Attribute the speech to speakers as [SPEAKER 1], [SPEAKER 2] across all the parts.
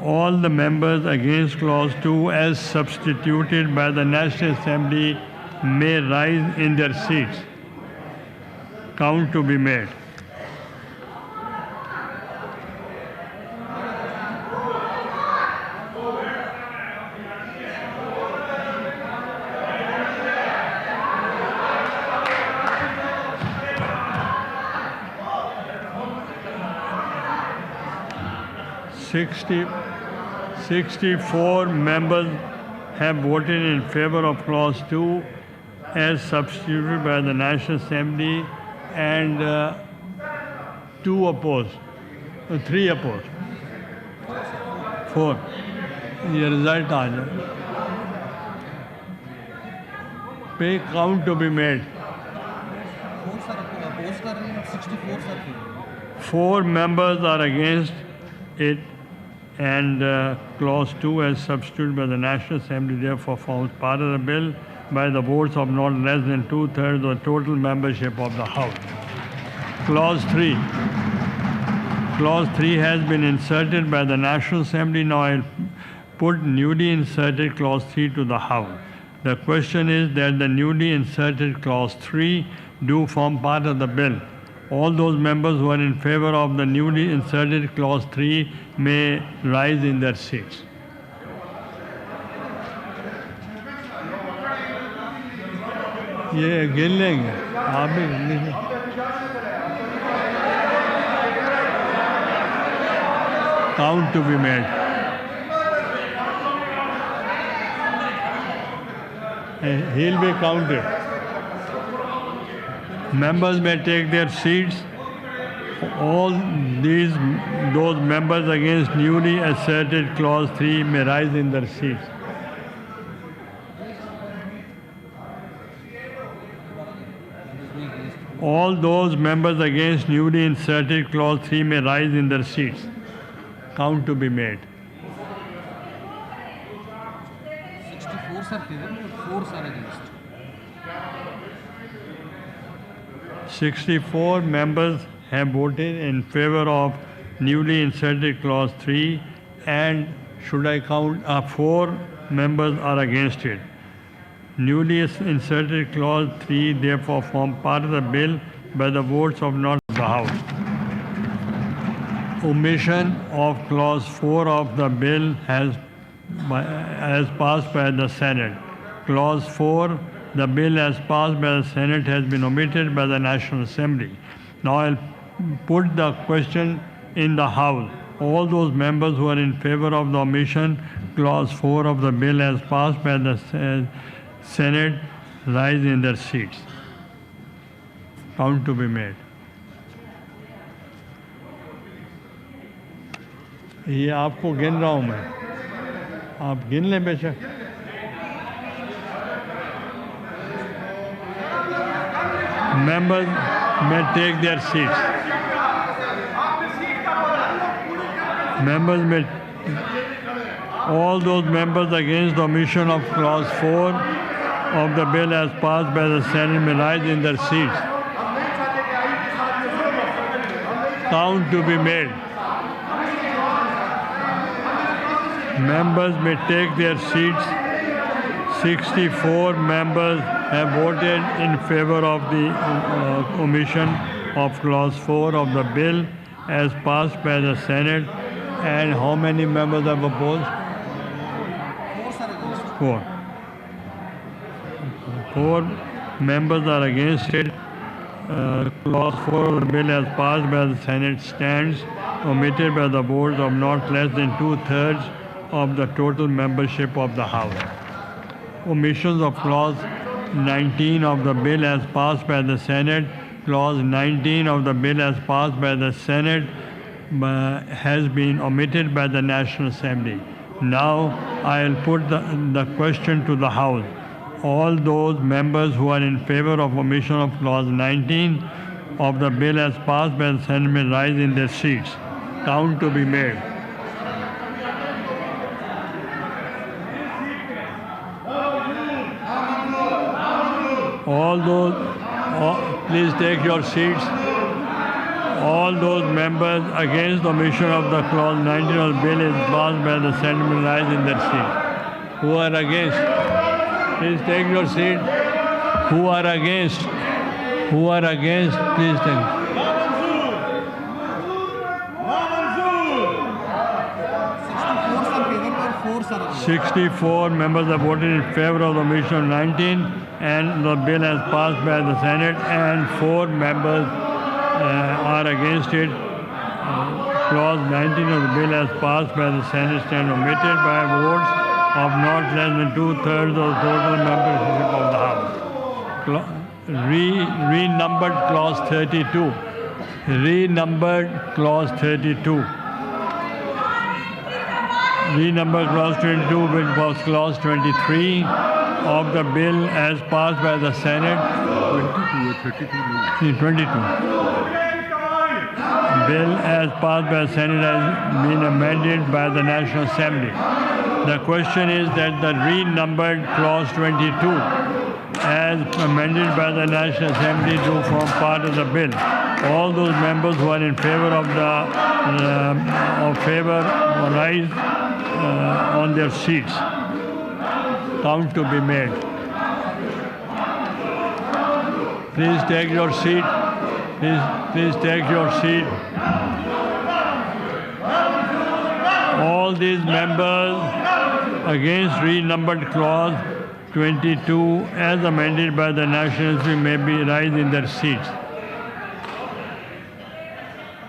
[SPEAKER 1] all the members against Clause 2 as substituted by the National Assembly may rise in their seats. Count to be made. Sixty 64 members have voted in favor of Clause 2 as substituted by the National Assembly and 2 opposed, 3 opposed, 4. ये result आ जाए. Pay count to be made. 4 members are against it, and Clause 2 as substituted by the National Assembly therefore forms part of the bill by the votes of not less than 2/3 of the total membership of the House. Clause 3. Clause 3 has been inserted by the National Assembly. Now I'll put newly inserted Clause 3 to the House. The question is that the newly inserted Clause 3 do form part of the bill. All those members who are in favor of the newly inserted Clause 3 may rise in their seats. ये गिन लेंगे आप भी गिन लीजिए. Count to be made. He'll be counted. Members may take their seats. All those members against newly asserted Clause 3 may rise in their seats. All those members against newly inserted Clause 3 may rise in their seats. Count to be made.
[SPEAKER 2] 64 sir, 4 are against.
[SPEAKER 1] 64 members have voted in favor of newly inserted Clause 3, and should I count 4 members are against it. Newly inserted Clause 3 therefore form part of the bill by the votes of not the House. Omission of Clause 4 of the bill has passed by the Senate. Clause 4, the bill as passed by the Senate, has been omitted by the National Assembly. Now I'll put the question in the House. All those members who are in favor of the omission Clause 4 of the bill as passed by the Senate rise in their seats. Count to be made. ये आपको गिन रहा हूँ मैं, आप गिन लें बेशक. Members may take their seats. Members may. All those members against the omission of Clause 4 of the bill as passed by the Senate may rise in their seats. Count to be made. Members may take their seats. 64 members have voted in favor of the omission of Clause 4 of the bill as passed by the Senate. And how many members have opposed? 4. 4 members are against it. Clause 4 of the bill as passed by the Senate stands omitted by the votes of not less than 2/3 of the total membership of the House. Omissions of Clause 19 of the bill as passed by the Senate. Clause 19 of the bill as passed by the Senate has been omitted by the National Assembly. Now I'll put the question to the House. All those members who are in favor of omission of Clause 19 of the bill as passed by the Senate may rise in their seats. Count to be made. All those, please take your seats. All those members against the omission of the clause 19 of the bill is passed by the Senate may rise in their seat. Who are against? Please take your seat. Who are against? Who are against? Please take. 64 members have voted in favor of the omission of 19 and the bill has passed by the Senate and 4 members are against it. Clause 19 of the bill has passed by the Senate stand omitted by votes of not less than 2/3 of the total membership of the House. Renumbered clause 32. Renumbered clause 32. Renumbered clause 22, which was clause 23 of the bill as passed by the Senate. 22. Bill as passed by the Senate has been amended by the National Assembly. The question is that the renumbered clause 22 as amended by the National Assembly to form part of the bill. All those members who are in favor of rise on their seats. Count to be made. Please take your seat. Please take your seat. All these members against renumbered clause 22 as amended by the National Assembly may be rise in their seats.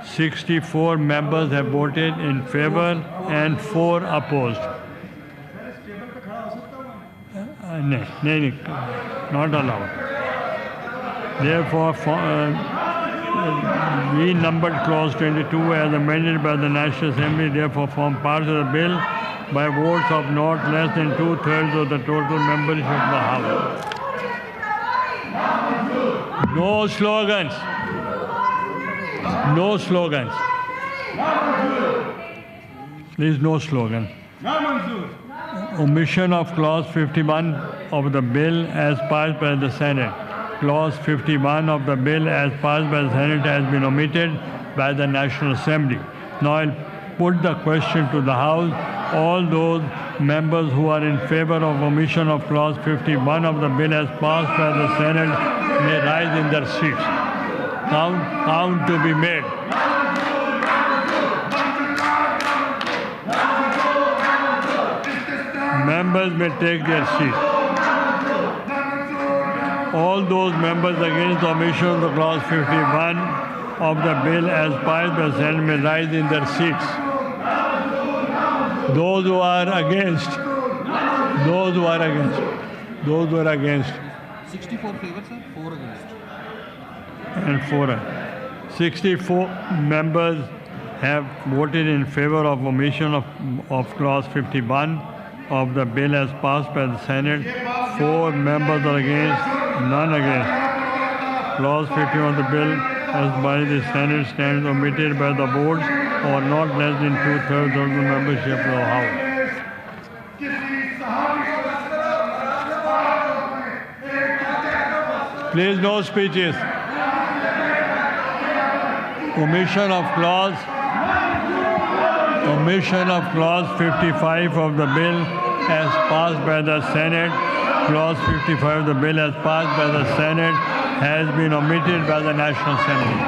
[SPEAKER 1] 64 members have voted in favor and 4 opposed. No, not allowed. Therefore, renumbered clause 22 as amended by the National Assembly therefore form part of the bill by votes of not less than 2/3 of the total membership of the House. No slogans. No slogans. Please, no slogan. Omission of clause 51 of the bill as passed by the Senate. Clause 51 of the bill as passed by the Senate has been omitted by the National Assembly. Now I'll put the question to the House. All those members who are in favor of omission of clause 51 of the bill as passed by the Senate may rise in their seats. Count to be made. Members may take their seats. All those members against the omission of the clause 51 of the bill as passed by the Senate may rise in their seats. Those who are against.
[SPEAKER 2] 64 favor, sir, 4 against.
[SPEAKER 1] And 4. 64 members have voted in favor of omission of clause 51 of the bill as passed by the Senate. 4 members are against, none against. Clause 51 of the bill as by the Senate stands omitted by the votes or not less than 2/3 of the membership of the House. Please, no speeches. Omission of clause 55 of the bill as passed by the Senate. Clause 55 of the bill as passed by the Senate has been omitted by the National Assembly.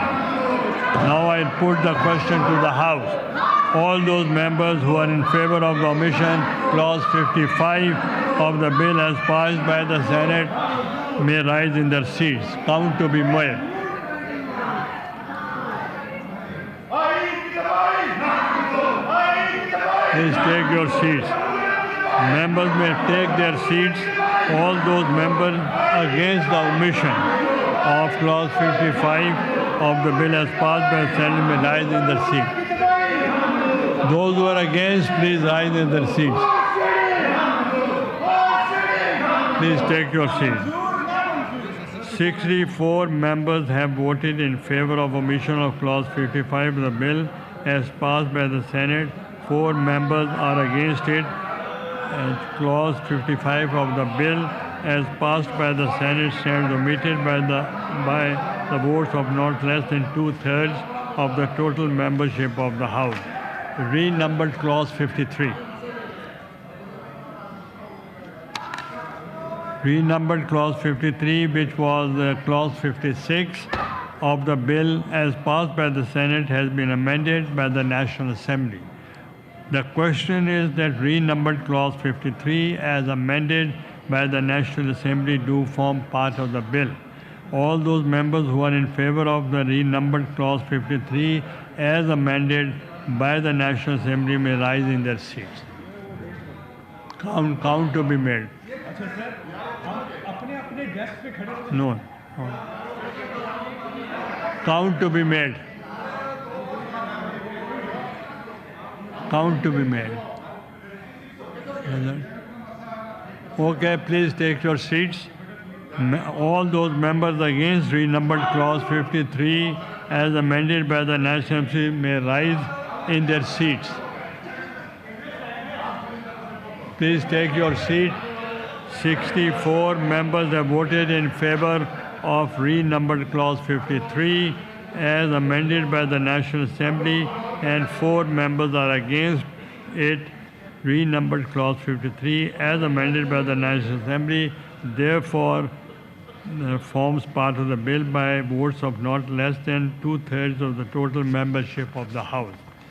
[SPEAKER 1] Now I put the question to the House. All those members who are in favor of the omission clause 55 of the bill as passed by the Senate may rise in their seats. Count to be made. Please take your seats. Members may take their seats. All those members against the omission of clause 55 of the bill as passed by the Senate may rise in their seat. Those who are against, please rise in their seats. Please take your seats. 64 members have voted in favor of omission of clause 55 of the bill as passed by the Senate. 4 members are against it. And clause 55 of the bill as passed by the Senate stands omitted by the votes of not less than 2/3 of the total membership of the House. Renumbered clause 53. Renumbered clause 53, which was clause 56 of the bill as passed by the Senate, has been amended by the National Assembly. The question is that renumbered clause 53 as amended by the National Assembly do form part of the bill. All those members who are in favor of the renumbered clause 53 as amended by the National Assembly may rise in their seats. Count to be made. No. Count to be made. Count to be made. Okay, please take your seats. All those members against renumbered clause 53 as amended by the National Assembly may rise in their seats. Please take your seat. 64 members have voted in favor of renumbered clause 53 as amended by the National Assembly, and 4 members are against it. Renumbered clause 53 as amended by the National Assembly therefore forms part of the bill by votes of not less than 2/3 of the total membership of the House.